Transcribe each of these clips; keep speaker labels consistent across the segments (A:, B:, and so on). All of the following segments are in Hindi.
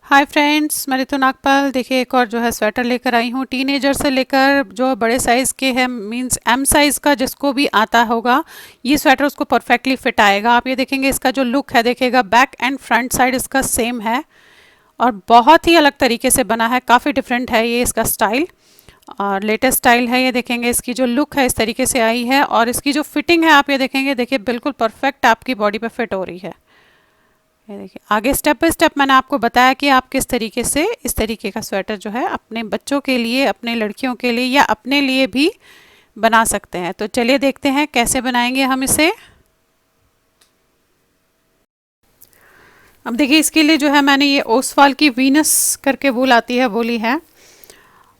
A: हाय फ्रेंड्स, मैं रितु नागपाल। देखिए एक और जो है स्वेटर लेकर आई हूँ। टीनेजर से लेकर जो बड़े साइज़ के हैं, मींस एम साइज़ का जिसको भी आता होगा ये स्वेटर उसको परफेक्टली फिट आएगा। आप ये देखेंगे इसका जो लुक है, देखिएगा बैक एंड फ्रंट साइड इसका सेम है और बहुत ही अलग तरीके से बना है। काफ़ी डिफरेंट है ये इसका स्टाइल और लेटेस्ट स्टाइल है। ये देखेंगे इसकी जो लुक है इस तरीके से आई है और इसकी जो फिटिंग है आप ये देखेंगे, देखिए बिल्कुल परफेक्ट आपकी बॉडी पे फिट हो रही है। ये देखिए आगे स्टेप बाय स्टेप मैंने आपको बताया कि आप किस तरीके से इस तरीके का स्वेटर जो है अपने बच्चों के लिए, अपने लड़कियों के लिए या अपने लिए भी बना सकते हैं। तो चलिए देखते हैं कैसे बनाएंगे हम इसे। अब देखिए इसके लिए जो है मैंने ये ओसवाल की वीनस करके वूल आती है वो ली है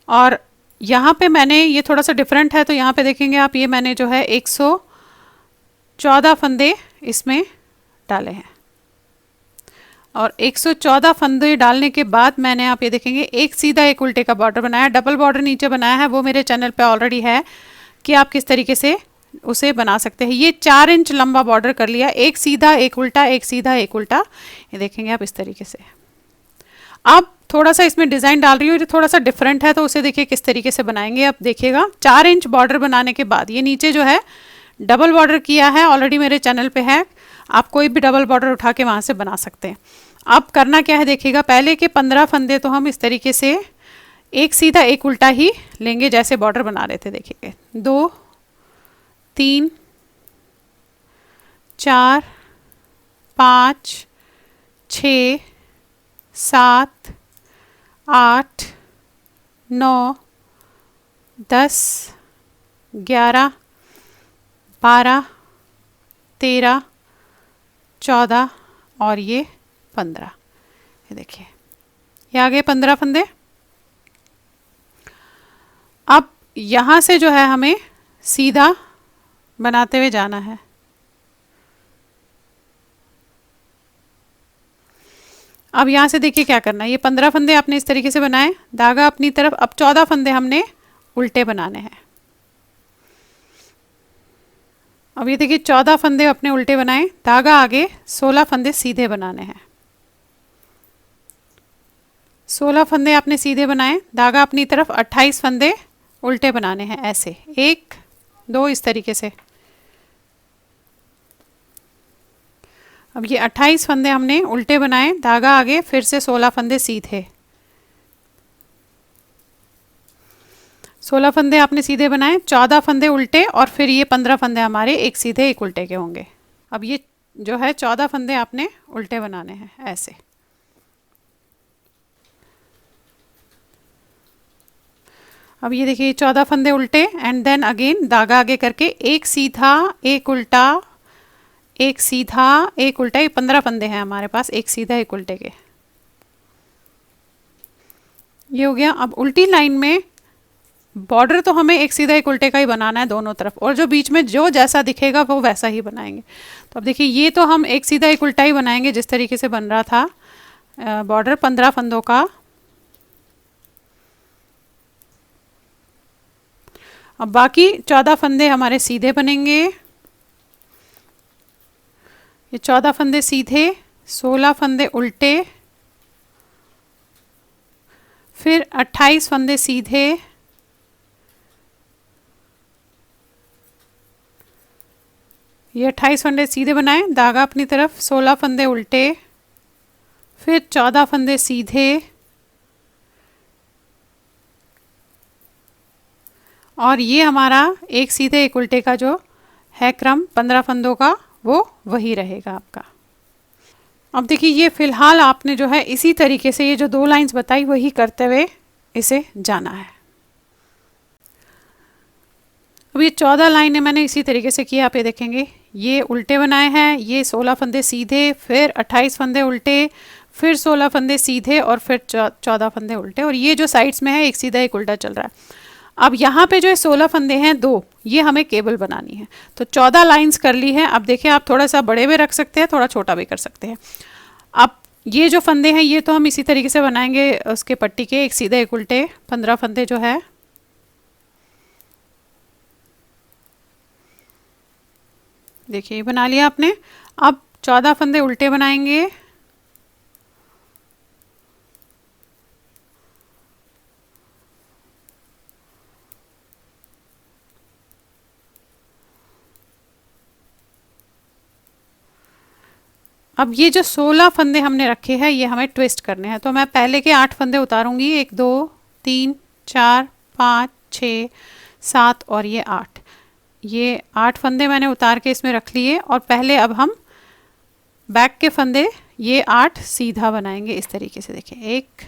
A: और यहाँ पे मैंने ये थोड़ा सा डिफरेंट है। तो यहाँ पे देखेंगे आप, ये मैंने जो है 114 फंदे इसमें डाले हैं और 114 फंदे डालने के बाद मैंने, आप ये देखेंगे, एक सीधा एक उल्टे का बॉर्डर बनाया। डबल बॉर्डर नीचे बनाया है, वो मेरे चैनल पे ऑलरेडी है कि आप किस तरीके से उसे बना सकते हैं। ये 4 इंच लंबा बॉर्डर कर लिया, एक सीधा एक उल्टा, एक सीधा एक उल्टा। ये देखेंगे आप इस तरीके से। अब थोड़ा सा इसमें डिज़ाइन डाल रही हूँ जो थोड़ा सा डिफरेंट है, तो उसे देखिए किस तरीके से बनाएंगे। आप देखिएगा 4 इंच बॉर्डर बनाने के बाद ये नीचे जो है डबल बॉर्डर किया है, ऑलरेडी मेरे चैनल पे है। आप कोई भी डबल बॉर्डर उठा के वहाँ से बना सकते हैं। अब करना क्या है, देखिएगा पहले के 15 फंदे तो हम इस तरीके से एक सीधा एक उल्टा ही लेंगे जैसे बॉर्डर बना रहे थे। देखिए 2 3 4 5 6 7 8 9 10 11 12 13 14 और ये 15। ये देखिए ये आ गए 15 फंदे। अब यहाँ से जो है हमें सीधा बनाते हुए जाना है। अब यहाँ से देखिए क्या करना है, ये 15 फंदे आपने इस तरीके से बनाए, धागा अपनी तरफ। अब 14 फंदे हमने उल्टे बनाने हैं। अब ये देखिए 14 फंदे अपने उल्टे बनाए, धागा आगे, 16 फंदे सीधे बनाने हैं। 16 फंदे आपने सीधे बनाए, धागा अपनी तरफ, 28 फंदे उल्टे बनाने हैं ऐसे, 1 2 इस तरीके से। अब ये 28 फंदे हमने उल्टे बनाए, धागा आगे, फिर से 16 फंदे सीधे। 16 फंदे आपने सीधे बनाए, 14 फंदे उल्टे और फिर ये 15 फंदे हमारे एक सीधे एक उल्टे के होंगे। अब ये जो है 14 फंदे आपने उल्टे बनाने हैं ऐसे। अब ये देखिए 14 फंदे उल्टे एंड देन अगेन धागा आगे करके एक सीधा एक उल्टा, एक सीधा एक उल्टा। ये 15 फंदे हैं हमारे पास एक सीधा एक उल्टे के। ये हो गया। अब उल्टी लाइन में बॉर्डर तो हमें एक सीधा एक उल्टे का ही बनाना है दोनों तरफ, और जो बीच में जो जैसा दिखेगा वो वैसा ही बनाएंगे। तो अब देखिए ये तो हम एक सीधा एक उल्टा ही बनाएंगे जिस तरीके से बन रहा था बॉर्डर 15 फंदों का। अब बाकी 14 फंदे हमारे सीधे बनेंगे। ये 14 फंदे सीधे, 16 फंदे उल्टे, फिर 28 फंदे सीधे, ये 28 फंदे सीधे बनाए, धागा अपनी तरफ, 16 फंदे उल्टे, फिर 14 फंदे सीधे और ये हमारा एक सीधे एक उल्टे का जो है क्रम 15 फंदों का वो वही रहेगा आपका। अब देखिए ये फिलहाल आपने जो है इसी तरीके से ये जो 2 लाइंस बताई वही करते हुए इसे जाना है। अब ये 14 लाइनें मैंने इसी तरीके से किया। आप ये देखेंगे ये उल्टे बनाए हैं, ये 16 फंदे सीधे, फिर 28 फंदे उल्टे, फिर 16 फंदे सीधे और फिर 14 फंदे उल्टे, और ये जो साइड्स में है एक सीधा एक उल्टा चल रहा है। अब यहाँ पे जो 16 फंदे हैं 2, ये हमें केबल बनानी है। तो 14 लाइंस कर ली है। अब देखिए आप थोड़ा सा बड़े भी रख सकते हैं, थोड़ा छोटा भी कर सकते हैं। अब ये जो फंदे हैं ये तो हम इसी तरीके से बनाएंगे उसके पट्टी के, एक सीधे एक उल्टे 15 फंदे जो है। देखिए बना लिया आपने। अब 14 फंदे उल्टे बनाएंगे, अब ये जो 16 फंदे हमने रखे हैं ये हमें ट्विस्ट करने हैं, तो मैं पहले के 8 फंदे उतारूंगी, 1 2 3 4 5 6 7 और ये 8, ये 8 फंदे मैंने उतार के इसमें रख लिए। और पहले अब हम बैक के फंदे ये 8 सीधा बनाएंगे इस तरीके से। देखिए 1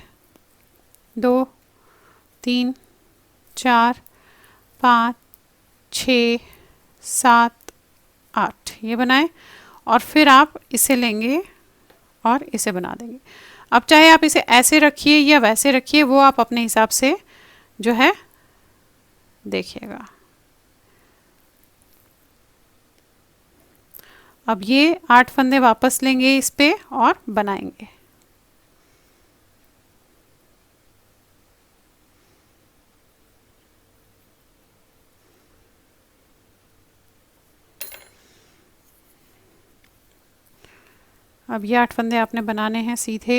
A: 2 3 4 5 6 7 8 ये बनाए, और फिर आप इसे लेंगे और इसे बना देंगे। अब चाहे आप इसे ऐसे रखिए या वैसे रखिए, वो आप अपने हिसाब से जो है देखिएगा। अब ये 8 फंदे वापस लेंगे इस पे और बनाएंगे। अब ये 8 फंदे आपने बनाने हैं सीधे।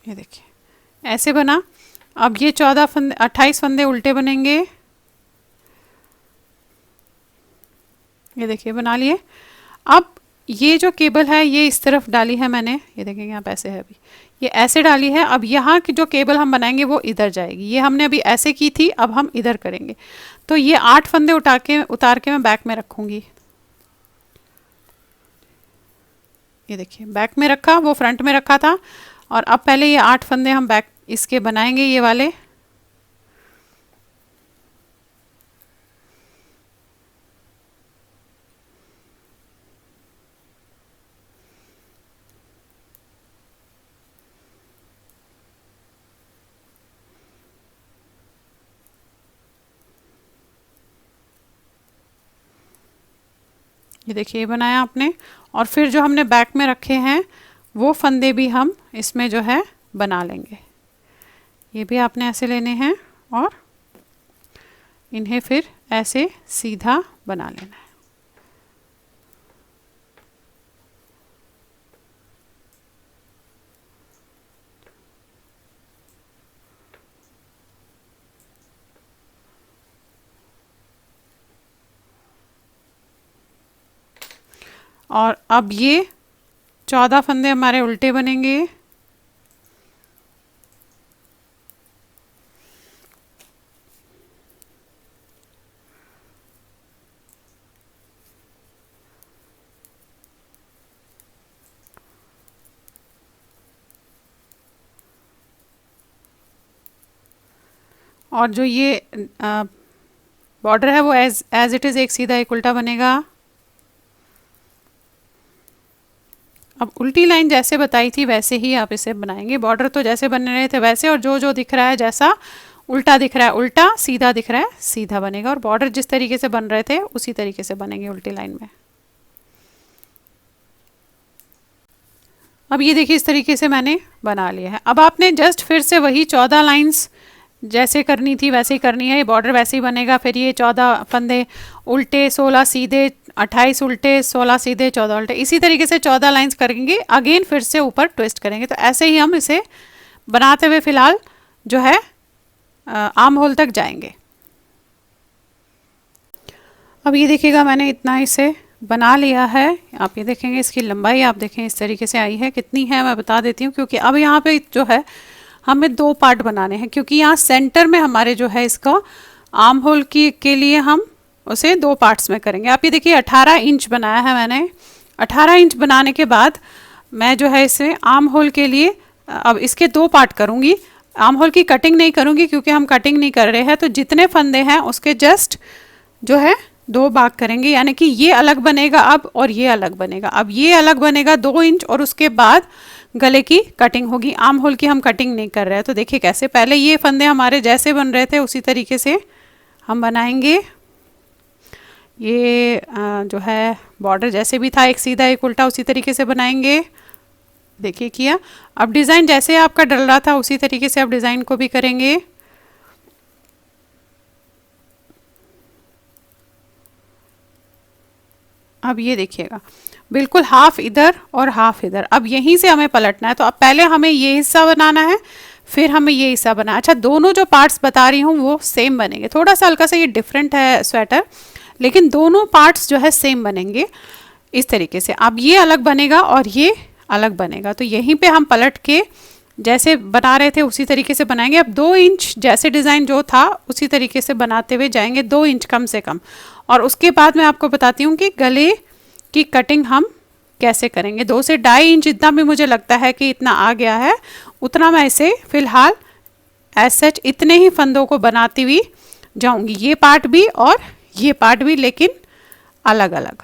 A: ये देखिए ऐसे बना। अब ये 14 फंदे 28 फंदे उल्टे बनेंगे। ये देखिए बना लिए। अब ये जो केबल है ये इस तरफ डाली है मैंने, ये देखेंगे यहाँ ऐसे है, अभी ये ऐसे डाली है। अब यहाँ की जो केबल हम बनाएंगे वो इधर जाएगी, ये हमने अभी ऐसे की थी, अब हम इधर करेंगे। तो ये 8 फंदे उतार के मैं बैक में रखूँगी। ये देखिए बैक में रखा, वो फ्रंट में रखा था। और अब पहले ये 8 फंदे हम बैक इसके बनाएंगे, ये वाले। ये देखिए ये बनाया आपने। और फिर जो हमने बैक में रखे हैं वो फंदे भी हम इसमें जो है बना लेंगे। ये भी आपने ऐसे लेने हैं और इन्हें फिर ऐसे सीधा बना लेना है। और अब ये 14 फंदे हमारे उल्टे बनेंगे। और जो ये बॉर्डर है वो एज इट इज़ एक सीधा एक उल्टा बनेगा। अब उल्टी लाइन जैसे बताई थी वैसे ही आप इसे बनाएंगे। बॉर्डर तो जैसे बन रहे थे वैसे, और जो जो दिख रहा है जैसा उल्टा दिख रहा है उल्टा, सीधा दिख रहा है सीधा बनेगा। और बॉर्डर जिस तरीके से बन रहे थे उसी तरीके से बनेंगे उल्टी लाइन में। अब ये देखिए इस तरीके से मैंने बना लिया है। अब आपने जस्ट फिर से वही 14 लाइंस जैसे करनी थी वैसे ही करनी है। ये बॉर्डर वैसे ही बनेगा। फिर ये 14 फंदे उल्टे, 16 सीधे, 28 उल्टे, 16 सीधे, 14 उल्टे, इसी तरीके से 14 लाइंस करेंगे। अगेन फिर से ऊपर ट्विस्ट करेंगे। तो ऐसे ही हम इसे बनाते हुए फिलहाल जो है आर्म होल तक जाएंगे। अब ये देखिएगा मैंने इतना इसे बना लिया है। आप ये देखेंगे इसकी लंबाई आप देखें इस तरीके से आई है। कितनी है मैं बता देती हूँ, क्योंकि अब यहाँ पे जो है हमें 2 पार्ट बनाने हैं, क्योंकि यहाँ सेंटर में हमारे जो है इसका आर्म होल के लिए हम उसे 2 पार्ट्स में करेंगे। आप ये देखिए 18 इंच बनाया है मैंने। 18 इंच बनाने के बाद मैं जो है इसे आर्म होल के लिए अब इसके 2 पार्ट करूँगी। आर्म होल की कटिंग नहीं करूँगी क्योंकि हम कटिंग नहीं कर रहे हैं। तो जितने फंदे हैं उसके जस्ट जो है 2 भाग करेंगे, यानी कि ये अलग बनेगा अब और ये अलग बनेगा। अब ये अलग बनेगा 2 इंच और उसके बाद गले की कटिंग होगी। आर्म होल की हम कटिंग नहीं कर रहे हैं। तो देखिए कैसे पहले ये फंदे हमारे जैसे बन रहे थे उसी तरीके से हम बनाएंगे। ये जो है बॉर्डर जैसे भी था एक सीधा एक उल्टा उसी तरीके से बनाएंगे। देखिए किया। अब डिज़ाइन जैसे आपका डल रहा था उसी तरीके से अब डिज़ाइन को भी करेंगे। अब ये देखिएगा बिल्कुल हाफ इधर और हाफ इधर। अब यहीं से हमें पलटना है, तो अब पहले हमें ये हिस्सा बनाना है, फिर हमें ये हिस्सा बना। अच्छा, दोनों जो पार्ट्स बता रही हूँ वो सेम बनेंगे, थोड़ा सा हल्का सा ये डिफरेंट है स्वेटर, लेकिन दोनों पार्ट्स जो है सेम बनेंगे इस तरीके से। अब ये अलग बनेगा और ये अलग बनेगा, तो यहीं पे हम पलट के जैसे बना रहे थे उसी तरीके से बनाएंगे। अब 2 इंच जैसे डिज़ाइन जो था उसी तरीके से बनाते हुए जाएंगे, 2 इंच कम से कम। और उसके बाद मैं आपको बताती हूँ कि गले की कटिंग हम कैसे करेंगे। 2 से 2.5 इंच जितना भी मुझे लगता है कि इतना आ गया है, उतना मैं इसे फिलहाल एज सच इतने ही फंदों को बनाती हुई जाऊंगी, ये पार्ट भी और ये पार्ट भी, लेकिन अलग अलग।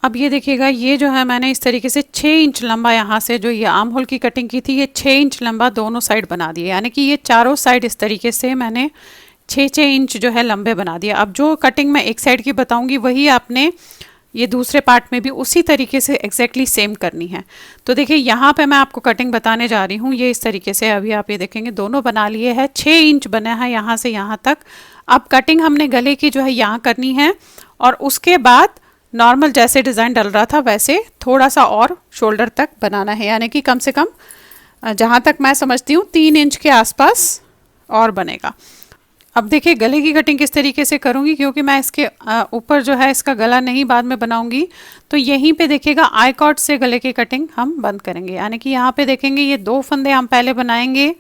A: अब ये देखिएगा, ये जो है मैंने इस तरीके से 6 इंच लंबा यहाँ से जो ये आर्म होल की कटिंग की थी, ये 6 इंच लंबा दोनों साइड बना दिए, यानी कि ये चारों साइड इस तरीके से मैंने 6-6 इंच जो है लंबे बना दिया। अब जो कटिंग मैं एक साइड की बताऊंगी वही आपने ये दूसरे पार्ट में भी उसी तरीके से एग्जैक्टली सेम करनी है। तो देखिए यहाँ पे मैं आपको कटिंग बताने जा रही हूँ, ये इस तरीके से अभी आप ये देखेंगे दोनों बना लिए हैं, 6 इंच बना है यहाँ से यहाँ तक। अब कटिंग हमने गले की जो है यहाँ करनी है, और उसके बाद नॉर्मल जैसे डिज़ाइन डल रहा था वैसे थोड़ा सा और शोल्डर तक बनाना है, यानी कि कम से कम जहाँ तक मैं समझती हूँ 3 इंच के आसपास और बनेगा। अब देखिए गले की कटिंग किस तरीके से करूँगी, क्योंकि मैं इसके ऊपर जो है इसका गला नहीं बाद में बनाऊँगी, तो यहीं पे देखिएगा आई कॉर्ड से गले की कटिंग हम बंद करेंगे। यानी कि यहाँ पे देखेंगे ये 2 फंदे हम पहले बनाएंगे,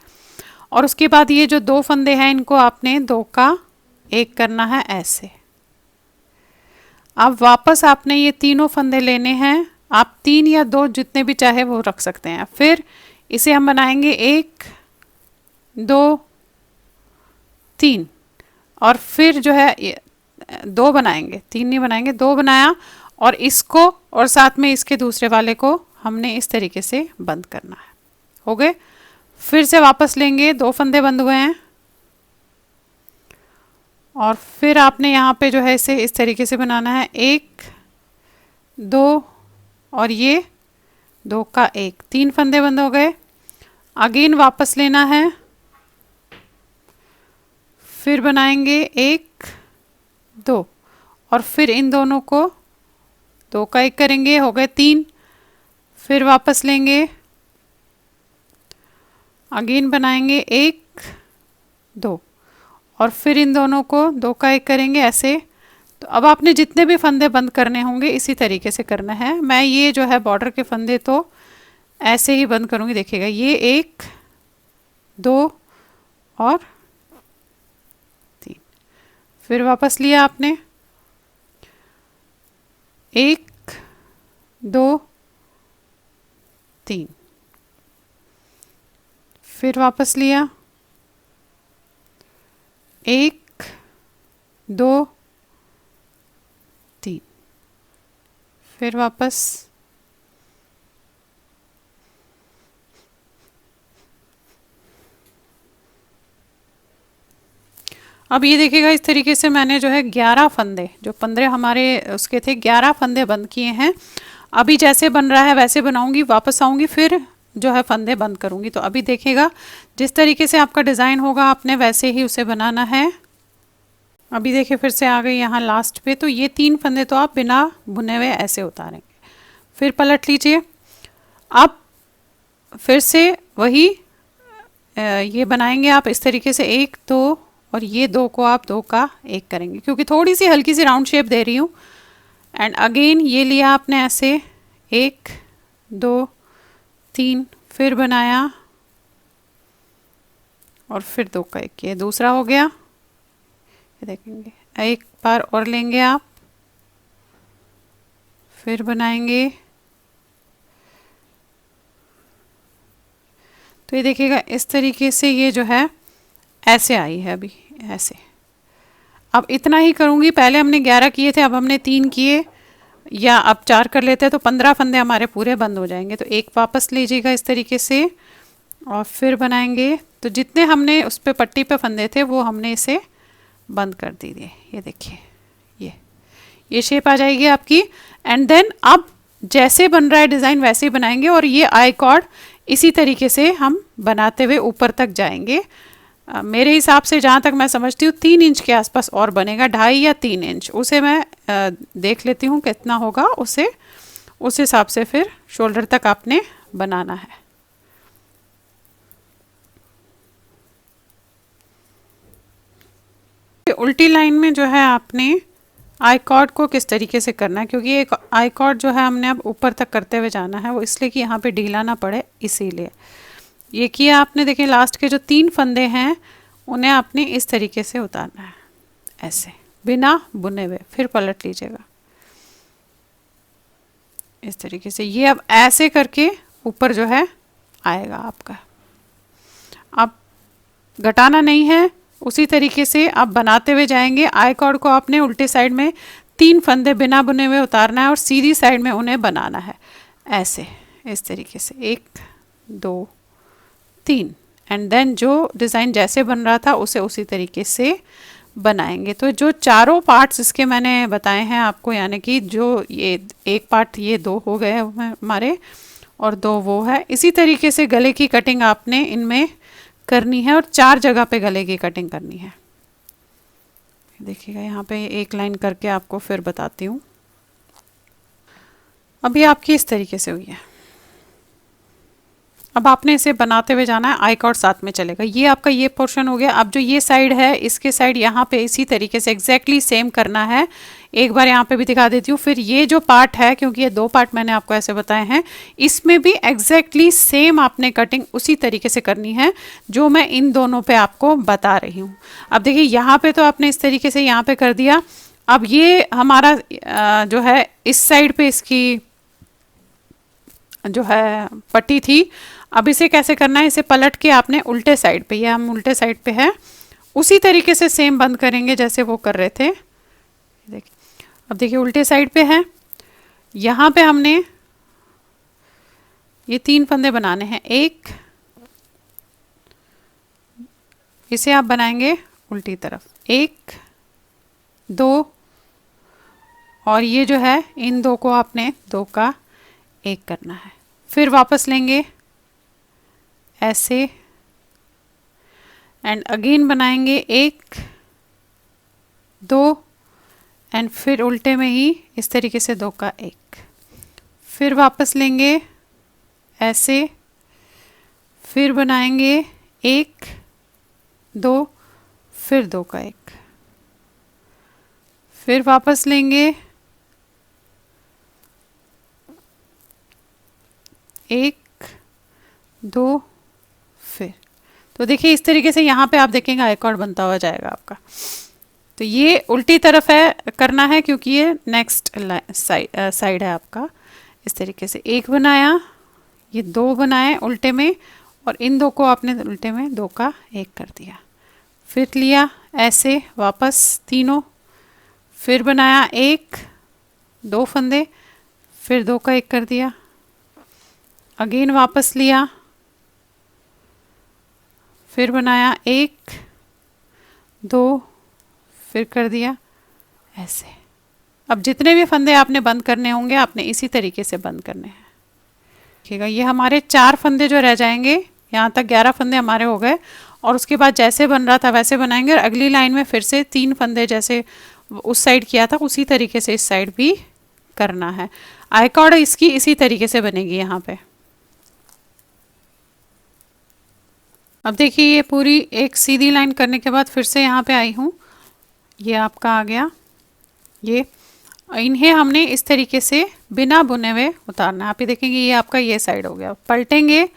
A: और उसके बाद ये जो 2 फंदे हैं इनको आपने 2 का 1 करना है ऐसे। अब वापस आपने ये तीनों फंदे लेने हैं, आप 3 या 2 जितने भी चाहे वो रख सकते हैं। फिर इसे हम बनाएंगे 1 2 3, और फिर जो है 2 बनाएंगे, 3 नहीं बनाएंगे, 2 बनाया, और इसको और साथ में इसके दूसरे वाले को हमने इस तरीके से बंद करना है। हो गए, फिर से वापस लेंगे, 2 फंदे बंद हुए हैं, और फिर आपने यहाँ पे जो है इसे इस तरीके से बनाना है 1 2 और ये 2 का 1, 3 फंदे बंद हो गए। अगेन वापस लेना है, फिर बनाएंगे 1 2, और फिर इन दोनों को 2 का 1 करेंगे, हो गए 3। फिर वापस लेंगे, अगेन बनाएंगे 1 2, और फिर इन दोनों को 2 का 1 करेंगे ऐसे। तो अब आपने जितने भी फंदे बंद करने होंगे इसी तरीके से करना है। मैं ये जो है बॉर्डर के फंदे तो ऐसे ही बंद करूँगी, देखिएगा ये 1 2 और 3। फिर वापस लिया आपने 1 2 3, फिर वापस लिया 1 2 3, फिर वापस अब ये देखिएगा इस तरीके से मैंने जो है 11 फंदे, जो 15 हमारे उसके थे, 11 फंदे बंद किए हैं। अभी जैसे बन रहा है वैसे बनाऊंगी, वापस आऊंगी, फिर जो है फंदे बंद करूंगी। तो अभी देखिएगा जिस तरीके से आपका डिज़ाइन होगा आपने वैसे ही उसे बनाना है। अभी देखिए फिर से आ गई यहाँ लास्ट पे, तो ये 3 फंदे तो आप बिना बुने हुए ऐसे उतारेंगे, फिर पलट लीजिए। अब फिर से वही ये बनाएंगे आप इस तरीके से 1 2, और ये 2 को आप 2 का 1 करेंगे, क्योंकि थोड़ी सी हल्की सी राउंड शेप दे रही हूँ। एंड अगेन ये लिया आपने ऐसे 1 2 3, फिर बनाया और फिर 2 का 1, ये दूसरा हो गया। ये देखेंगे एक बार और लेंगे आप, फिर बनाएंगे, तो ये देखिएगा इस तरीके से ये जो है ऐसे आई है अभी ऐसे। अब इतना ही करूँगी, पहले हमने 11 किए थे, अब हमने 3 किए, या अब 4 कर लेते हैं तो 15 फंदे हमारे पूरे बंद हो जाएंगे। तो 1 वापस लीजिएगा इस तरीके से, और फिर बनाएंगे। तो जितने हमने उस पर पट्टी पे फंदे थे वो हमने इसे बंद कर दीजिए। ये देखिए ये शेप आ जाएगी आपकी। एंड देन अब जैसे बन रहा है डिज़ाइन वैसे ही बनाएंगे, और ये आई कॉर्ड इसी तरीके से हम बनाते हुए ऊपर तक जाएंगे। मेरे हिसाब से जहाँ तक मैं समझती हूँ 3 इंच के आसपास और बनेगा, 2.5 या 3 इंच। उसे मैं देख लेती हूँ कितना होगा, उसे उस हिसाब से फिर शोल्डर तक आपने बनाना है। उल्टी लाइन में जो है आपने आई कॉर्ड को किस तरीके से करना है, क्योंकि एक आई कॉर्ड जो है हमने अब ऊपर तक करते हुए जाना है, वो इसलिए कि यहाँ पे ढीला ना पड़े, इसीलिए ये किया आपने। देखिए लास्ट के जो 3 फंदे हैं उन्हें आपने इस तरीके से उतारना है, ऐसे बिना बुने हुए। फिर पलट लीजिएगा इस तरीके से। ये अब ऐसे करके ऊपर जो है आएगा आपका। अब घटाना नहीं है, उसी तरीके से आप बनाते हुए जाएंगे। आई कॉर्ड को आपने उल्टे साइड में 3 फंदे बिना बुने हुए उतारना है और सीधी साइड में उन्हें बनाना है, ऐसे इस तरीके से 1 2 3। एंड देन जो डिज़ाइन जैसे बन रहा था उसे उसी तरीके से बनाएंगे। तो जो चारों पार्ट्स इसके मैंने बताए हैं आपको, यानी कि जो ये एक पार्ट, ये 2 हो गए हमारे और 2 वो है। इसी तरीके से गले की कटिंग आपने इनमें करनी है और 4 जगह पे गले की कटिंग करनी है। देखिएगा यहाँ पे एक लाइन करके आपको फिर बताती हूँ। अभी आपकी इस तरीके से हुई है। अब आपने इसे बनाते हुए जाना है, आई कॉर्ड साथ में चलेगा। ये आपका ये पोर्शन हो गया। अब जो ये साइड है, इसके साइड यहाँ पे इसी तरीके से एग्जैक्टली सेम करना है। एक बार यहाँ पे भी दिखा देती हूँ। फिर ये जो पार्ट है, क्योंकि ये 2 पार्ट मैंने आपको ऐसे बताए हैं, इसमें भी एग्जैक्टली सेम आपने कटिंग उसी तरीके से करनी है जो मैं इन दोनों पे आपको बता रही हूँ। अब देखिए यहाँ पे तो आपने इस तरीके से यहाँ पे कर दिया। अब ये हमारा जो है इस साइड पे इसकी जो है पट्टी थी। अब इसे कैसे करना है, इसे पलट के आपने उल्टे साइड पे, ये हम उल्टे साइड पे है, उसी तरीके से सेम बंद करेंगे जैसे वो कर रहे थे। देखिए अब देखिए उल्टे साइड पे है। यहाँ पे हमने ये 3 फंदे बनाने हैं। एक, इसे आप बनाएंगे उल्टी तरफ, 1 2, और ये जो है इन 2 को आपने 2 का 1 करना है। फिर वापस लेंगे ऐसे एंड अगेन बनाएंगे 1 2 एंड फिर उल्टे में ही इस तरीके से 2 का 1। फिर वापस लेंगे ऐसे, फिर बनाएंगे 1 2, फिर 2 का 1। फिर वापस लेंगे 1 2, फिर। तो देखिए इस तरीके से यहाँ पे आप देखेंगे आई कॉर्ड बनता हुआ जाएगा आपका। तो ये उल्टी तरफ है करना है, क्योंकि ये नेक्स्ट साइड है आपका। इस तरीके से 1 बनाया, ये 2 बनाए उल्टे में, और इन 2 को आपने उल्टे में 2 का 1 कर दिया। फिर लिया ऐसे वापस तीनों, फिर बनाया 1 2 फंदे, फिर 2 का 1 कर दिया। अगेन वापस लिया, फिर बनाया 1 2, फिर कर दिया ऐसे। अब जितने भी फंदे आपने बंद करने होंगे आपने इसी तरीके से बंद करने हैं। देखिएगा ये हमारे 4 फंदे जो रह जाएंगे, यहाँ तक 11 फंदे हमारे हो गए। और उसके बाद जैसे बन रहा था वैसे बनाएंगे, और अगली लाइन में फिर से 3 फंदे जैसे उस साइड किया था उसी तरीके से इस साइड भी करना है। आई कॉर्ड इसकी इसी तरीके से बनेगी यहाँ पे। अब देखिए ये पूरी एक सीधी लाइन करने के बाद फिर से यहाँ पे आई हूँ, ये आपका आ गया। ये इन्हें हमने इस तरीके से बिना बुने हुए उतारना है। आप ये देखेंगे ये आपका ये साइड हो गया। पलटेंगे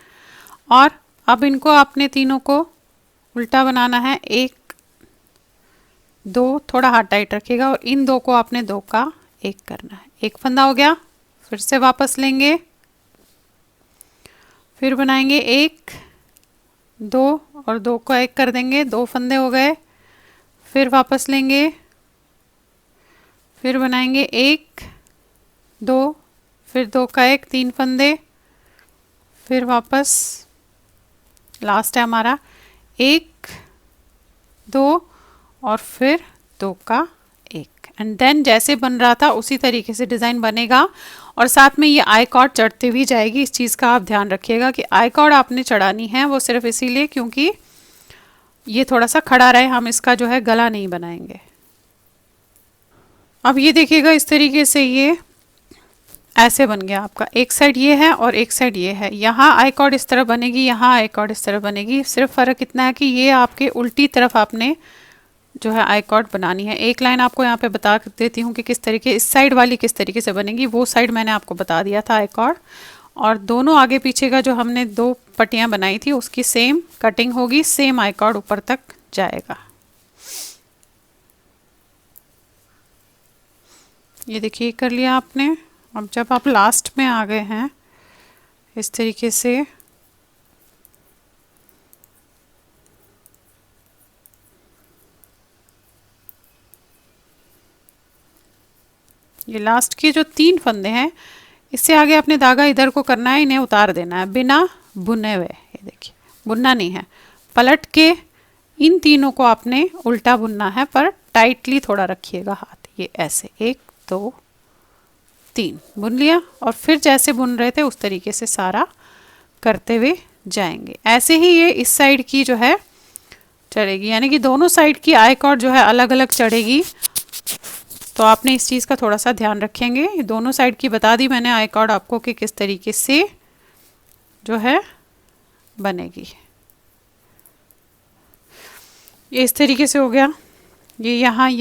A: और अब इनको आपने तीनों को उल्टा बनाना है। 1 2, थोड़ा हाथ टाइट रखिएगा, और इन 2 को आपने 2 का 1 करना है। 1 फंदा हो गया, फिर से वापस लेंगे, फिर बनाएंगे 1 2 और 2 का 1 कर देंगे, 2 फंदे हो गए। फिर वापस लेंगे, फिर बनाएंगे 1 2, फिर 2 का 1 3 फंदे, फिर वापस लास्ट है हमारा 1 2 और फिर 2 का 1। एंड देन जैसे बन रहा था उसी तरीके से डिज़ाइन बनेगा। और साथ में ये आई कॉर्ड चढ़ती हुई जाएगी। इस चीज़ का आप ध्यान रखिएगा कि आई कॉर्ड आपने चढ़ानी है, वो सिर्फ इसीलिए क्योंकि ये थोड़ा सा खड़ा रहे, हम इसका जो है गला नहीं बनाएंगे। अब ये देखिएगा इस तरीके से ये ऐसे बन गया आपका, एक साइड ये है और एक साइड ये है। यहाँ आई कॉर्ड इस तरह बनेगी, यहाँ आई कॉर्ड इस तरह बनेगी। सिर्फ फ़र्क इतना है कि ये आपके उल्टी तरफ आपने जो है आई कॉर्ड बनानी है। एक लाइन आपको यहाँ पे बता देती हूँ कि किस तरीके, इस साइड वाली किस तरीके से बनेगी। वो साइड मैंने आपको बता दिया था आई कॉर्ड, और दोनों आगे पीछे का जो हमने 2 पट्टियाँ बनाई थी उसकी सेम कटिंग होगी, सेम आई कॉर्ड ऊपर तक जाएगा। ये देखिए कर लिया आपने। अब जब आप लास्ट में आ गए हैं इस तरीके से, ये लास्ट के जो 3 फंदे हैं, इससे आगे आपने धागा इधर को करना है, इन्हें उतार देना है बिना बुने हुए। ये देखिए बुनना नहीं है, पलट के इन तीनों को आपने उल्टा बुनना है, पर टाइटली थोड़ा रखिएगा हाथ। ये ऐसे 1 2 3 बुन लिया, और फिर जैसे बुन रहे थे उस तरीके से सारा करते हुए जाएंगे। ऐसे ही ये इस साइड की जो है चढ़ेगी, यानी कि दोनों साइड की आई कॉर्ड जो है अलग अलग चढ़ेगी। तो आपने इस चीज़ का थोड़ा सा ध्यान रखेंगे। दोनों साइड की बता दी मैंने आई कॉर्ड आपको कि किस तरीके से जो है बनेगी। ये इस तरीके से हो गया, ये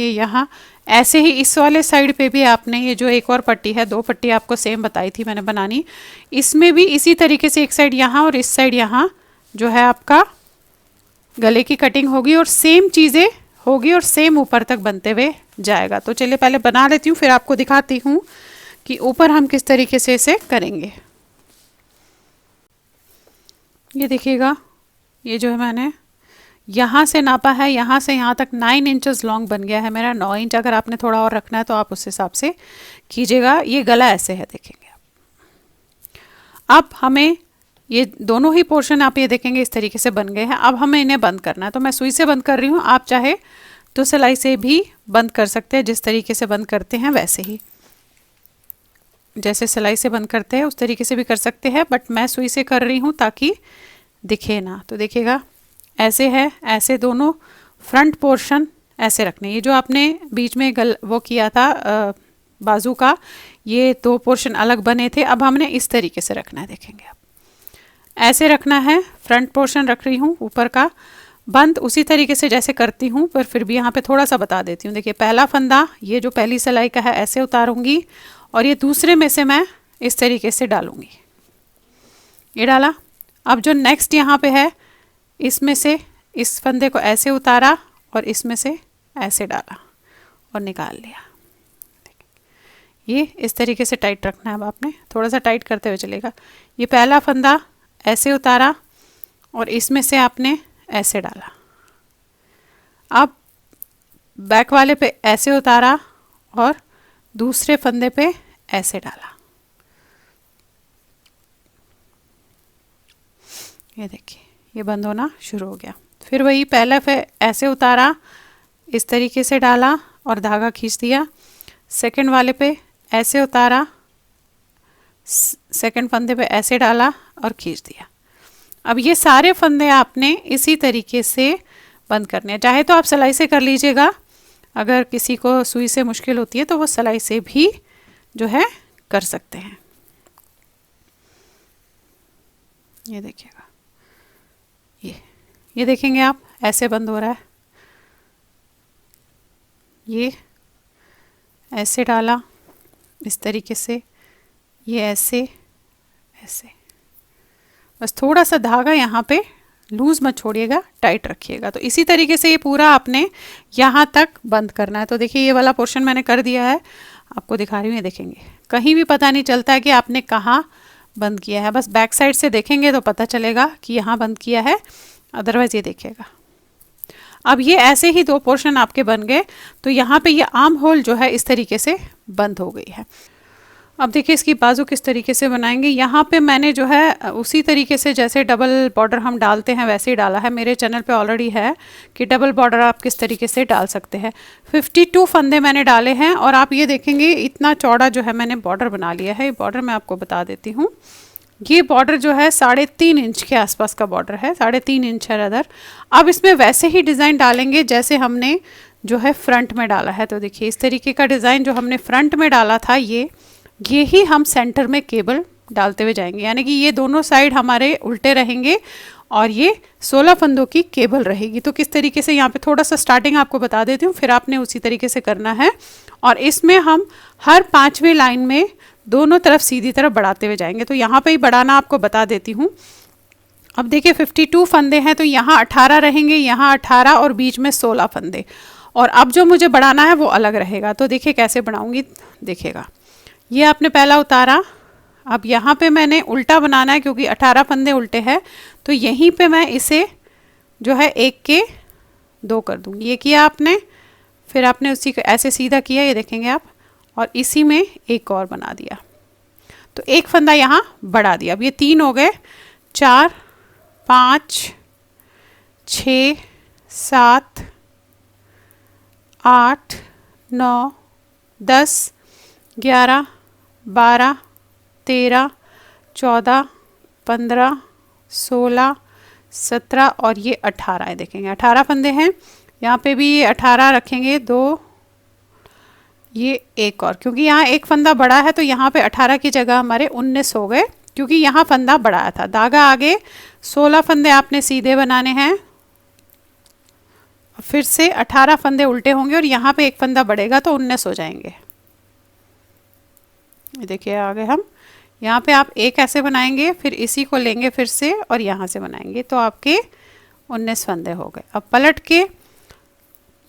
A: यहाँ। ऐसे ही इस वाले साइड पे भी आपने ये जो एक और पट्टी है, 2 पट्टी आपको सेम बताई थी मैंने बनानी, इसमें भी इसी तरीके से एक साइड यहाँ और इस साइड यहाँ जो है आपका गले की कटिंग होगी, और सेम चीज़ें होगी और सेम ऊपर तक बनते हुए जाएगा। तो चलिए पहले बना लेती हूँ, फिर आपको दिखाती हूँ कि ऊपर हम किस तरीके से इसे करेंगे। ये देखिएगा, ये जो है मैंने यहाँ से नापा है, यहाँ से यहाँ तक 9 इंचेस लॉन्ग बन गया है मेरा। 9 इंच अगर आपने थोड़ा और रखना है तो आप उस हिसाब से कीजिएगा। ये गला ऐसे है, देखेंगे आप। अब हमें ये दोनों ही पोर्शन आप ये देखेंगे इस तरीके से बन गए हैं। अब हमें इन्हें बंद करना है, तो मैं सुई से बंद कर रही हूँ। आप चाहे तो सिलाई से भी बंद कर सकते हैं, जिस तरीके से बंद करते हैं वैसे ही, जैसे सिलाई से बंद करते हैं उस तरीके से भी कर सकते हैं, बट मैं सुई से कर रही हूँ ताकि दिखे ना। तो देखिएगा ऐसे है, ऐसे दोनों फ्रंट पोर्शन ऐसे रखने। ये जो आपने बीच में वो किया था बाजू का, ये 2 पोर्शन अलग बने थे, अब हमने इस तरीके से रखना है। देखेंगे आप ऐसे रखना है। फ्रंट पोर्शन रख रही हूँ ऊपर का, बंद उसी तरीके से जैसे करती हूँ, पर फिर भी यहाँ पे थोड़ा सा बता देती हूँ। देखिए पहला फंदा ये जो पहली सिलाई का है ऐसे उतारूंगी, और ये दूसरे में से मैं इस तरीके से डालूंगी। ये डाला। अब जो नेक्स्ट यहाँ पे है, इसमें से इस फंदे को ऐसे उतारा और इसमें से ऐसे डाला और निकाल लिया। ये इस तरीके से टाइट रखना है। अब आपने थोड़ा सा टाइट करते हुए चलेगा। ये पहला फंदा ऐसे उतारा और इसमें से आपने ऐसे डाला। अब बैक वाले पे ऐसे उतारा और दूसरे फंदे पे ऐसे डाला। ये देखिए ये बंद होना शुरू हो गया। फिर वही पहले पे ऐसे उतारा, इस तरीके से डाला और धागा खींच दिया। सेकंड वाले पे ऐसे उतारा, सेकंड फंदे पे ऐसे डाला और खींच दिया। अब ये सारे फंदे आपने इसी तरीके से बंद करने हैं। चाहे तो आप सिलाई से कर लीजिएगा, अगर किसी को सुई से मुश्किल होती है तो वो सिलाई से भी जो है कर सकते हैं। ये देखिएगा, ये देखेंगे आप ऐसे बंद हो रहा है। ये ऐसे डाला इस तरीके से, ये ऐसे ऐसे, बस थोड़ा सा धागा यहाँ पे लूज मत छोड़िएगा, टाइट रखिएगा। तो इसी तरीके से ये पूरा आपने यहाँ तक बंद करना है। तो देखिए ये वाला पोर्शन मैंने कर दिया है, आपको दिखा रही हूँ। ये देखेंगे कहीं भी पता नहीं चलता है कि आपने कहाँ बंद किया है, बस बैक साइड से देखेंगे तो पता चलेगा कि यहाँ बंद किया है, अदरवाइज ये देखिएगा। अब ये ऐसे ही 2 पोर्शन आपके बन गए। तो यहाँ पे ये आर्म होल जो है इस तरीके से बंद हो गई है। अब देखिए इसकी बाजू किस तरीके से बनाएंगे। यहाँ पे मैंने जो है उसी तरीके से जैसे डबल बॉर्डर हम डालते हैं वैसे ही डाला है। मेरे चैनल पे ऑलरेडी है कि डबल बॉर्डर आप किस तरीके से डाल सकते हैं। 52 फंदे मैंने डाले हैं, और आप ये देखेंगे इतना चौड़ा जो है मैंने बॉर्डर बना लिया है। ये बॉर्डर मैं आपको बता देती हूँ, ये बॉर्डर जो है 3.5 इंच के आसपास का बॉर्डर है, 3.5 इंच है रदर। अब इसमें वैसे ही डिज़ाइन डालेंगे जैसे हमने जो है फ्रंट में डाला है। तो देखिए इस तरीके का डिज़ाइन जो हमने फ्रंट में डाला था, ये ही हम सेंटर में केबल डालते हुए जाएंगे, यानी कि ये दोनों साइड हमारे उल्टे रहेंगे और ये 16 फंदों की केबल रहेगी। तो किस तरीके से, यहाँ पे थोड़ा सा स्टार्टिंग आपको बता देती हूँ, फिर आपने उसी तरीके से करना है। और इसमें हम हर 5वीं लाइन में दोनों तरफ सीधी तरफ बढ़ाते हुए जाएंगे। तो यहाँ पे ही बढ़ाना आपको बता देती हूँ। अब देखिए 52 फंदे हैं, तो यहाँ 18 रहेंगे, यहाँ 18 और बीच में 16 फंदे। और अब जो मुझे बढ़ाना है वो अलग रहेगा। तो देखिए कैसे बढ़ाऊँगी, देखिएगा। ये आपने पहला उतारा, अब यहाँ पे मैंने उल्टा बनाना है क्योंकि 18 फंदे उल्टे हैं। तो यहीं पे मैं इसे जो है 1 के 2 कर दूँगी। ये किया आपने, फिर आपने उसी को ऐसे सीधा किया, ये देखेंगे आप, और इसी में एक और बना दिया। तो एक फंदा यहाँ बढ़ा दिया। अब ये 3 हो गए, 4 5 6 7 8 9 10 11 12 13 14 15 16 17 और ये 18 है। देखेंगे 18 फंदे हैं, यहाँ पे भी ये 18 रखेंगे, 2 ये एक और, क्योंकि यहाँ एक फंदा बड़ा है तो यहाँ पे 18 की जगह हमारे 19 हो गए, क्योंकि यहाँ फंदा बढ़ाया था। धागा आगे 16 फंदे आपने सीधे बनाने हैं, फिर से 18 फंदे उल्टे होंगे और यहाँ पे एक फंदा बढ़ेगा तो 19 हो जाएंगे। देखिए आगे हम यहाँ पे आप एक ऐसे बनाएंगे, फिर इसी को लेंगे फिर से और यहाँ से बनाएंगे, तो आपके 19 फंदे हो गए। अब पलट के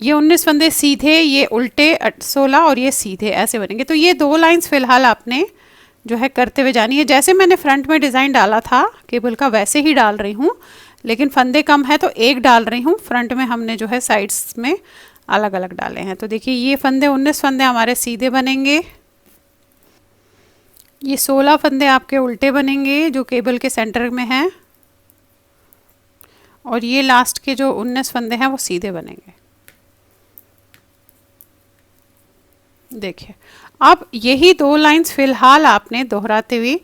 A: ये 19 फंदे सीधे, ये उल्टे 16 और ये सीधे ऐसे बनेंगे। तो ये 2 लाइंस फिलहाल आपने जो है करते हुए जानी है। जैसे मैंने फ्रंट में डिज़ाइन डाला था केबल का वैसे ही डाल रही हूँ, लेकिन फंदे कम है तो एक डाल रही हूँ। फ्रंट में हमने जो है साइड्स में अलग अलग डाले हैं। तो देखिए ये फंदे 19 फंदे हमारे सीधे बनेंगे, ये 16 फंदे आपके उल्टे बनेंगे जो केबल के सेंटर में हैं, और ये लास्ट के जो 19 फंदे हैं वो सीधे बनेंगे। देखिए अब यही 2 लाइंस फिलहाल आपने दोहराते हुए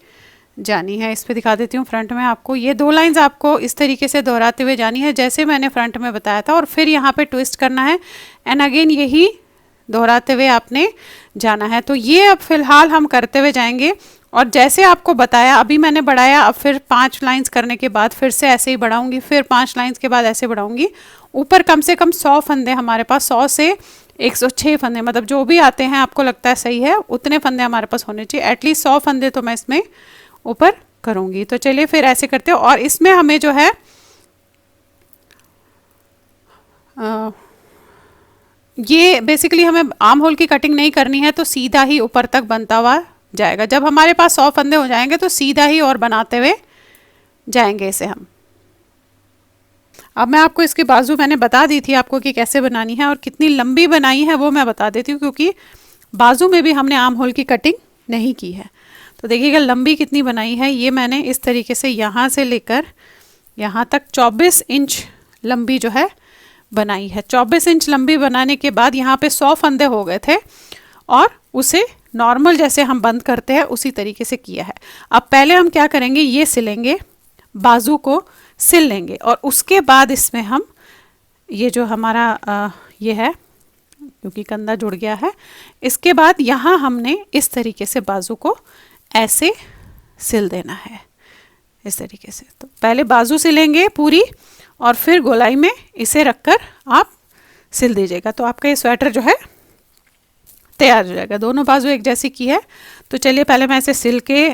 A: जानी है। इस पे दिखा देती हूँ फ्रंट में आपको। ये 2 लाइंस आपको इस तरीके से दोहराते हुए जानी है जैसे मैंने फ्रंट में बताया था, और फिर यहाँ पे ट्विस्ट करना है एंड अगेन यही दोहराते हुए आपने जाना है। तो ये अब फिलहाल हम करते हुए जाएंगे, और जैसे आपको बताया अभी मैंने बढ़ाया, अब फिर 5 लाइंस करने के बाद फिर से ऐसे ही बढ़ाऊंगी, फिर 5 लाइंस के बाद ऐसे बढ़ाऊंगी। ऊपर कम से कम 100 फंदे हमारे पास, 100 से 106 फंदे, मतलब जो भी आते हैं आपको लगता है सही है उतने फंदे हमारे पास होने चाहिए। एटलीस्ट 100 फंदे तो मैं इसमें ऊपर करूँगी। तो चलिए फिर ऐसे करते हो, और इसमें हमें जो है ये बेसिकली हमें आर्म होल की कटिंग नहीं करनी है, तो सीधा ही ऊपर तक बनता हुआ जाएगा। जब हमारे पास 100 फंदे हो जाएंगे तो सीधा ही और बनाते हुए जाएंगे इसे हम। अब मैं आपको इसके बाजू मैंने बता दी थी आपको कि कैसे बनानी है, और कितनी लंबी बनाई है वो मैं बता देती हूँ, क्योंकि बाजू में भी हमने आर्म होल की कटिंग नहीं की है। तो देखिएगा लंबी कितनी बनाई है। ये मैंने इस तरीके से यहाँ से लेकर यहाँ तक 24 इंच लंबी जो है बनाई है। 24 इंच लंबी बनाने के बाद यहाँ पे 100 फंदे हो गए थे, और उसे नॉर्मल जैसे हम बंद करते हैं उसी तरीके से किया है। अब पहले हम क्या करेंगे, ये सिलेंगे, बाजू को सिल लेंगे, और उसके बाद इसमें हम ये जो हमारा ये है, क्योंकि कंधा जुड़ गया है, इसके बाद यहाँ हमने इस तरीके से बाजू को ऐसे सिल देना है इस तरीके से। तो पहले बाजू सिलेंगे पूरी, और फिर गोलाई में इसे रखकर आप सिल दीजिएगा। तो आपका ये स्वेटर जो है तैयार हो जाएगा। दोनों बाजू एक जैसी की है। तो चलिए पहले मैं इसे सिल के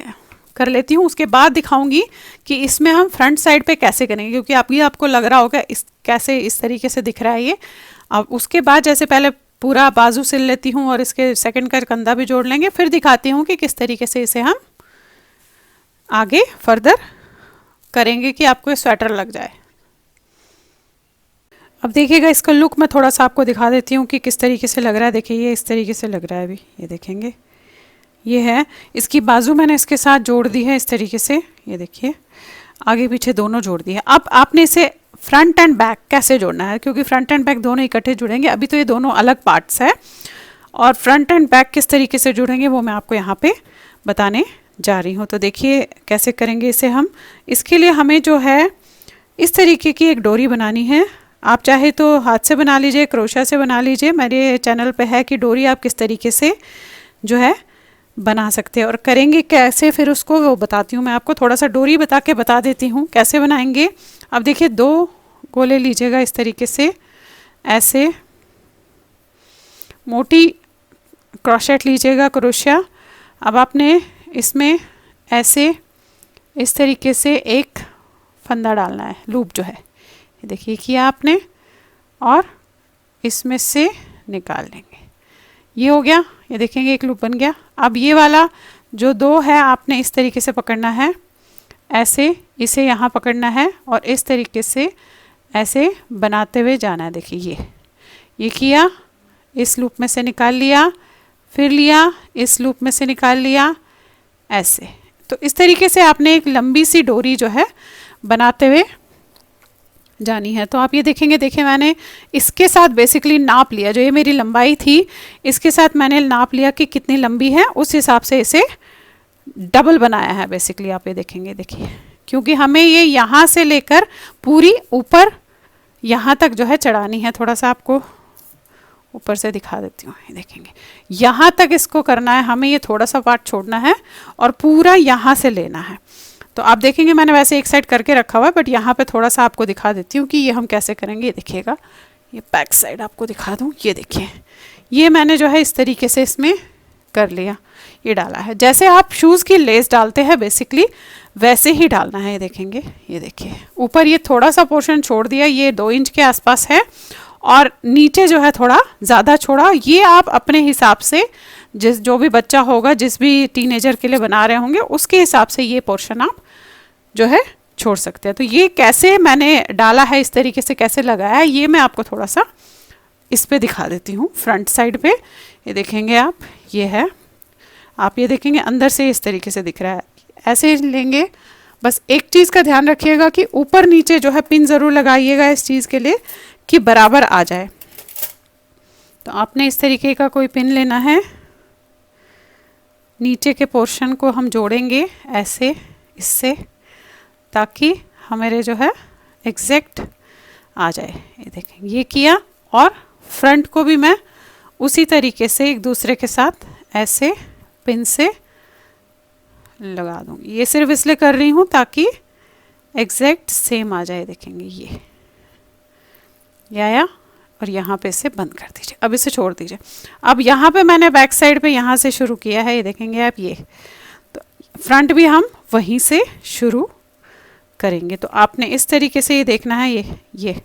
A: कर लेती हूँ, उसके बाद दिखाऊंगी कि इसमें हम फ्रंट साइड पे कैसे करेंगे, क्योंकि आपको लग रहा होगा इस कैसे इस तरीके से दिख रहा है ये। अब उसके बाद जैसे पहले पूरा बाजू सिल लेती हूँ और इसके सेकंड का कंधा भी जोड़ लेंगे, फिर दिखाती हूँ कि किस तरीके से इसे हम आगे फर्दर करेंगे कि आपको स्वेटर लग जाए। अब देखिएगा इसका लुक मैं थोड़ा सा आपको दिखा देती हूँ कि किस तरीके से लग रहा है। देखिए ये इस तरीके से लग रहा है। अभी ये देखेंगे, ये है इसकी बाजू मैंने इसके साथ जोड़ दी है इस तरीके से। ये देखिए आगे पीछे दोनों जोड़ दी है। अब आपने इसे फ्रंट एंड बैक कैसे जोड़ना है, क्योंकि फ्रंट एंड बैक दोनों इकट्ठे जुड़ेंगे। अभी तो ये दोनों अलग पार्ट्स है, और फ्रंट एंड बैक किस तरीके से जुड़ेंगे वो मैं आपको यहाँ पे बताने जा रही हूँ। तो देखिए कैसे करेंगे इसे हम। इसके लिए हमें जो है इस तरीके की एक डोरी बनानी है। आप चाहे तो हाथ से बना लीजिए, क्रोशा से बना लीजिए। मेरे चैनल पे है कि डोरी आप किस तरीके से जो है बना सकते हैं और करेंगे कैसे, फिर उसको वो बताती हूँ मैं आपको। थोड़ा सा डोरी बता के बता देती हूँ कैसे बनाएंगे। अब देखिए 2 गोले लीजिएगा इस तरीके से, ऐसे मोटी क्रोशेट लीजिएगा, क्रोशिया। अब आपने इसमें ऐसे इस तरीके से एक फंदा डालना है, लूप जो है, ये देखिए किया आपने, और इसमें से निकाल लेंगे। ये हो गया, ये देखेंगे एक लूप बन गया। अब ये वाला जो 2 है आपने इस तरीके से पकड़ना है, ऐसे इसे यहाँ पकड़ना है और इस तरीके से ऐसे बनाते हुए जाना है। देखिए ये किया, इस लूप में से निकाल लिया, फिर लिया, इस लूप में से निकाल लिया, ऐसे। तो इस तरीके से आपने एक लंबी सी डोरी जो है बनाते हुए जानी है। तो आप ये देखेंगे, देखिए मैंने इसके साथ बेसिकली नाप लिया, जो ये मेरी लंबाई थी इसके साथ मैंने नाप लिया कि कितनी लंबी है, उस हिसाब से इसे डबल बनाया है बेसिकली। आप ये देखेंगे, देखिए क्योंकि हमें ये यहाँ से लेकर पूरी ऊपर यहाँ तक जो है चढ़ानी है। थोड़ा सा आपको ऊपर से दिखा देती हूँ, ये देखेंगे यहाँ तक इसको करना है हमें, ये थोड़ा सा पार्ट छोड़ना है और पूरा यहाँ से लेना है। तो आप देखेंगे मैंने वैसे एक साइड करके रखा हुआ है, बट यहाँ पे थोड़ा सा आपको दिखा देती हूँ कि ये हम कैसे करेंगे। ये देखिएगा, ये बैक साइड आपको दिखा दूँ, ये देखिए ये मैंने जो है इस तरीके से इसमें कर लिया, ये डाला है। जैसे आप शूज़ की लेस डालते हैं बेसिकली वैसे ही डालना है। ये देखेंगे, ये देखिए ऊपर ये थोड़ा सा पोर्शन छोड़ दिया, ये 2 इंच के आसपास है, और नीचे जो है थोड़ा ज़्यादा छोड़ा। ये आप अपने हिसाब से, जिस जो भी बच्चा होगा, जिस भी टीनेजर के लिए बना रहे होंगे, उसके हिसाब से ये पोर्शन आप जो है छोड़ सकते हैं। तो ये कैसे मैंने डाला है, इस तरीके से कैसे लगाया है, ये मैं आपको थोड़ा सा इस पे दिखा देती हूँ। फ्रंट साइड पे ये देखेंगे आप, ये है, आप ये देखेंगे अंदर से इस तरीके से दिख रहा है, ऐसे लेंगे। बस एक चीज़ का ध्यान रखिएगा कि ऊपर नीचे जो है पिन ज़रूर लगाइएगा इस चीज़ के लिए कि बराबर आ जाए। तो आपने इस तरीके का कोई पिन लेना है, नीचे के पोर्शन को हम जोड़ेंगे ऐसे इससे, ताकि हमारे जो है एग्जैक्ट आ जाए। ये देखें, ये किया, और फ्रंट को भी मैं उसी तरीके से एक दूसरे के साथ ऐसे पिन से लगा दूंगी। ये सिर्फ इसलिए कर रही हूँ ताकि एग्जैक्ट सेम आ जाए। देखेंगे ये आया, और यहाँ पे इसे बंद कर दीजिए। अब इसे छोड़ दीजिए। अब यहाँ पे मैंने बैक साइड पे यहाँ से शुरू किया है, ये देखेंगे आप, ये तो फ्रंट भी हम वहीं से शुरू करेंगे। तो आपने इस तरीके से ये देखना है, ये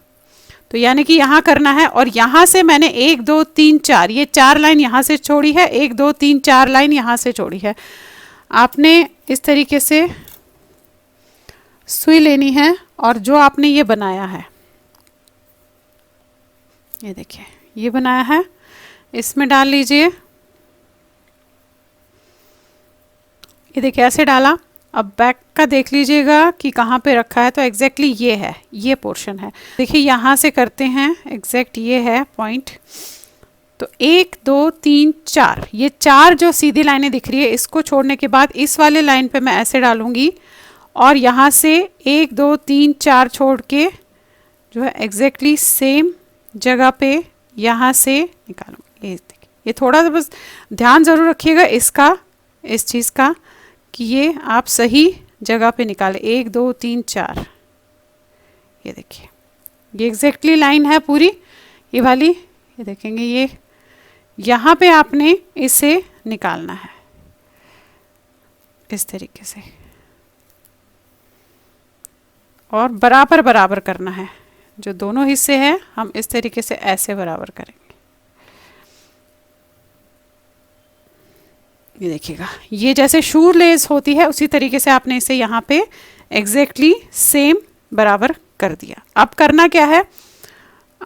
A: तो यानी कि यहाँ करना है, और यहाँ से मैंने 1 2 3 4 ये 4 लाइन यहाँ से छोड़ी है, 1 2 3 4 लाइन यहाँ से छोड़ी है। आपने इस तरीके से सुई लेनी है, और जो आपने ये बनाया है, ये देखिए ये बनाया है, इसमें डाल लीजिए। ये देखिए ऐसे डाला। अब बैक का देख लीजिएगा कि कहाँ पे रखा है, तो एग्जैक्टली ये है, ये पोर्शन है। देखिए यहाँ से करते हैं, एग्जैक्ट ये है पॉइंट। तो 1 2 3 4 ये 4 जो सीधी लाइनें दिख रही है, इसको छोड़ने के बाद इस वाले लाइन पे मैं ऐसे डालूंगी, और यहाँ से 1 2 3 4 छोड़ के जो है एग्जैक्टली सेम जगह पे यहाँ से निकालूंगी। ये देखिए, ये थोड़ा सा बस ध्यान ज़रूर रखिएगा इसका, इस चीज़ का, कि ये आप सही जगह पे निकालें। 1 2 3 4 ये देखिए, ये एग्जैक्टली लाइन है पूरी ये वाली। ये देखेंगे, ये यहाँ पे आपने इसे निकालना है इस तरीके से, और बराबर बराबर करना है। जो दोनों हिस्से हैं हम इस तरीके से ऐसे बराबर करेंगे। ये देखिएगा, ये जैसे शू लेस होती है उसी तरीके से आपने इसे यहाँ पे एग्जैक्टली सेम बराबर कर दिया। अब करना क्या है,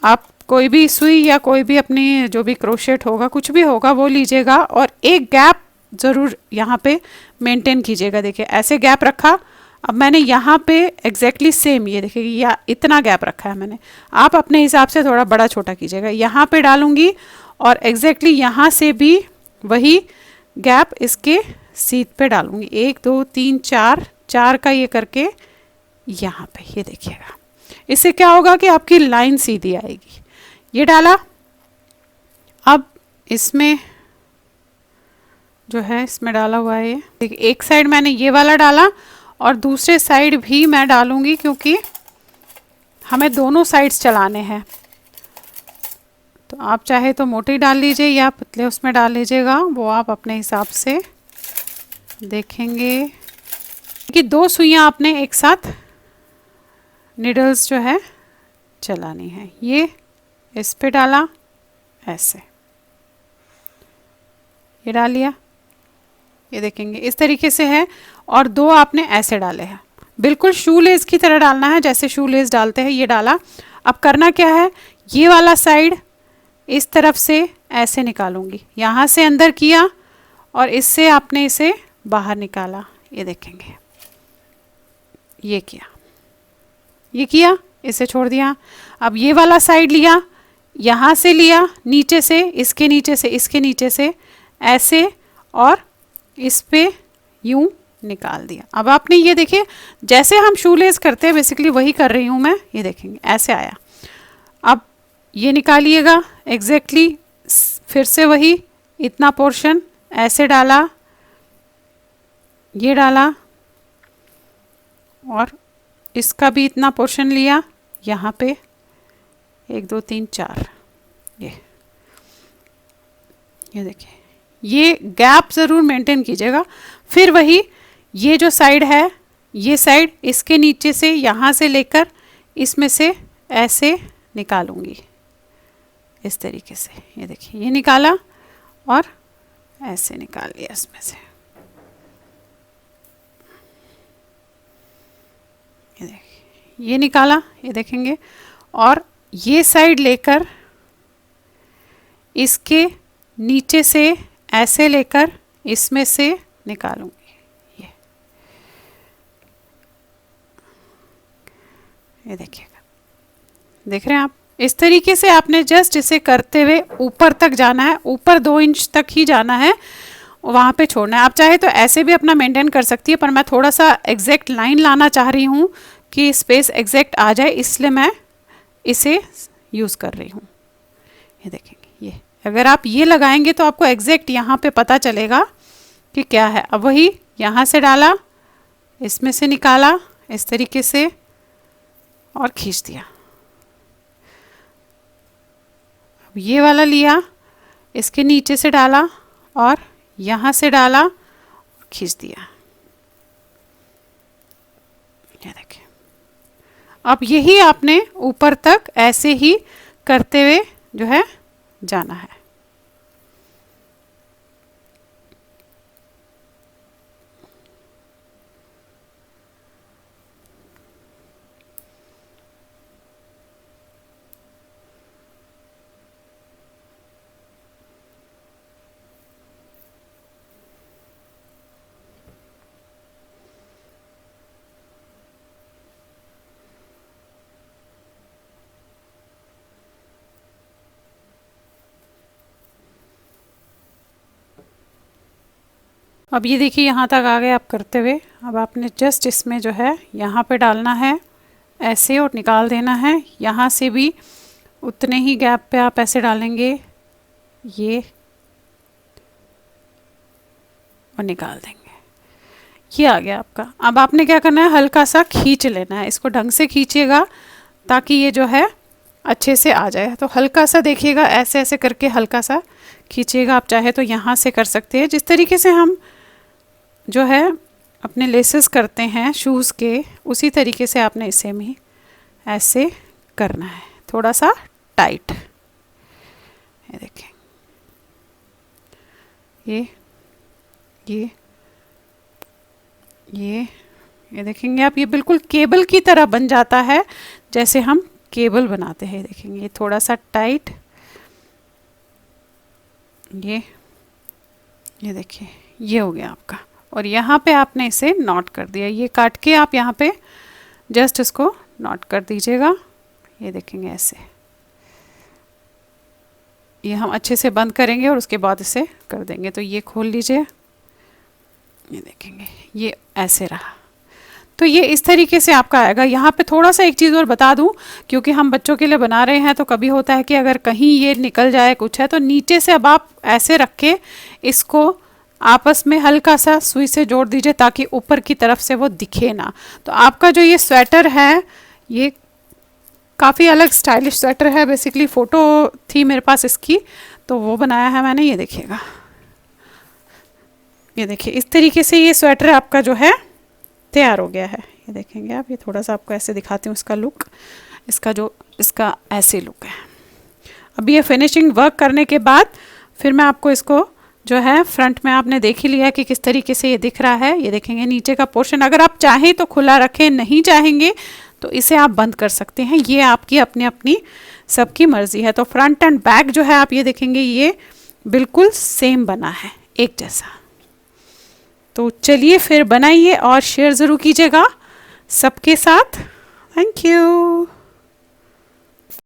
A: आप कोई भी सुई या कोई भी अपनी जो भी क्रोशेट होगा, कुछ भी होगा, वो लीजिएगा, और एक गैप ज़रूर यहाँ पे मेंटेन कीजिएगा। देखिए ऐसे गैप रखा। अब मैंने यहाँ पे एग्जैक्टली सेम, ये देखिए या इतना गैप रखा है मैंने, आप अपने हिसाब से थोड़ा बड़ा छोटा कीजिएगा। यहाँ पे डालूंगी, और एग्जैक्टली यहाँ से भी वही गैप इसके सीध पे डालूंगी, 1 2 3 4, 4 का ये करके यहाँ पे, ये देखिएगा। इससे क्या होगा कि आपकी लाइन सीधी आएगी। ये डाला। अब इसमें जो है, इसमें डाला हुआ है ये, देखिए एक साइड मैंने ये वाला डाला और दूसरे साइड भी मैं डालूंगी, क्योंकि हमें दोनों साइड्स चलाने हैं। तो आप चाहे तो मोटी डाल लीजिए या पतले उसमें डाल लीजिएगा, वो आप अपने हिसाब से देखेंगे। कि 2 सुइयां आपने एक साथ निडल्स जो है चलानी है। ये इस पे डाला ऐसे, ये डाल लिया, ये देखेंगे इस तरीके से है। और 2 आपने ऐसे डाले हैं, बिल्कुल शू लेस की तरह डालना है, जैसे शू लेस डालते हैं। ये डाला। अब करना क्या है, ये वाला साइड इस तरफ से ऐसे निकालूंगी, यहाँ से अंदर किया और इससे आपने इसे बाहर निकाला, ये देखेंगे। ये किया, ये किया, इसे छोड़ दिया। अब ये वाला साइड लिया, यहाँ से लिया, नीचे से, इसके नीचे से, इसके नीचे से ऐसे, और इस पे यूं निकाल दिया। अब आपने ये देखिए, जैसे हम शूलेस करते हैं बेसिकली वही कर रही हूँ मैं, ये देखेंगे ऐसे आया। अब ये निकालिएगा एग्जैक्टली, फिर से वही इतना पोर्शन ऐसे डाला, ये डाला, और इसका भी इतना पोर्शन लिया, यहाँ पे 1 2 3 4, ये देखिए। ये गैप ज़रूर मेंटेन कीजिएगा। फिर वही, ये जो साइड है, ये साइड इसके नीचे से, यहाँ से लेकर इसमें से ऐसे निकालूंगी, इस तरीके से। ये देखिए, ये निकाला और ऐसे निकाल लिया इसमें से, ये देखिए, ये निकाला, ये देखेंगे। और ये साइड लेकर इसके नीचे से ऐसे लेकर इसमें से निकालूंगी, ये देखिएगा। देख रहे हैं आप, इस तरीके से आपने जस्ट इसे करते हुए ऊपर तक जाना है, ऊपर 2 इंच तक ही जाना है, वहाँ पे छोड़ना है। आप चाहे तो ऐसे भी अपना मेंटेन कर सकती है, पर मैं थोड़ा सा एग्जैक्ट लाइन लाना चाह रही हूँ कि स्पेस एग्जैक्ट आ जाए, इसलिए मैं इसे यूज़ कर रही हूँ। ये देखेंगे, ये अगर आप ये लगाएंगे तो आपको एग्जैक्ट यहाँ पे पता चलेगा कि क्या है। अब वही यहाँ से डाला, इसमें से निकाला इस तरीके से और खींच दिया। अब ये वाला लिया, इसके नीचे से डाला और यहाँ से डाला और खींच दिया, ये देखिए। अब यही आपने ऊपर तक ऐसे ही करते हुए जो है जाना है। अब ये देखिए, यहाँ तक आ गए आप करते हुए। अब आपने जस्ट इसमें जो है यहाँ पे डालना है ऐसे और निकाल देना है। यहाँ से भी उतने ही गैप पे आप ऐसे डालेंगे, ये, और निकाल देंगे। ये आ गया आपका। अब आपने क्या करना है, हल्का सा खींच लेना है, इसको ढंग से खींचिएगा ताकि ये जो है अच्छे से आ जाए। तो हल्का सा देखिएगा, ऐसे ऐसे करके हल्का सा खींचिएगा। आप चाहे तो यहाँ से कर सकते हैं, जिस तरीके से हम जो है अपने लेसेस करते हैं शूज़ के, उसी तरीके से आपने इसे भी ऐसे करना है, थोड़ा सा टाइट। ये देखें, ये देखेंगे आप, ये बिल्कुल केबल की तरह बन जाता है, जैसे हम केबल बनाते हैं। देखेंगे ये थोड़ा सा टाइट, ये देखिए, ये हो गया आपका। और यहाँ पे आपने इसे नॉट कर दिया, ये काट के आप यहाँ पे जस्ट इसको नॉट कर दीजिएगा। ये देखेंगे ऐसे, ये हम अच्छे से बंद करेंगे और उसके बाद इसे कर देंगे। तो ये खोल लीजिए, ये देखेंगे ये ऐसे रहा। तो ये इस तरीके से आपका आएगा। यहाँ पे थोड़ा सा एक चीज़ और बता दूँ, क्योंकि हम बच्चों के लिए बना रहे हैं तो कभी होता है कि अगर कहीं ये निकल जाए कुछ है, तो नीचे से अब आप ऐसे रख के इसको आपस में हल्का सा सुई से जोड़ दीजिए ताकि ऊपर की तरफ से वो दिखे ना। तो आपका जो ये स्वेटर है ये काफ़ी अलग स्टाइलिश स्वेटर है। बेसिकली फ़ोटो थी मेरे पास इसकी, तो वो बनाया है मैंने। ये देखिएगा, ये देखिए इस तरीके से ये स्वेटर आपका जो है तैयार हो गया है। ये देखेंगे आप, ये थोड़ा सा आपको ऐसे दिखाती हूँ इसका लुक, इसका ऐसे लुक है। अब ये फिनिशिंग वर्क करने के बाद फिर मैं आपको इसको जो है फ्रंट में आपने देख ही लिया कि किस तरीके से ये दिख रहा है। ये देखेंगे नीचे का पोर्शन अगर आप चाहें तो खुला रखें, नहीं चाहेंगे तो इसे आप बंद कर सकते हैं। ये आपकी अपनी अपनी सबकी मर्जी है। तो फ्रंट एंड बैक जो है आप ये देखेंगे ये बिल्कुल सेम बना है, एक जैसा। तो चलिए फिर बनाइए और शेयर ज़रूर कीजिएगा सबके साथ। Thank you.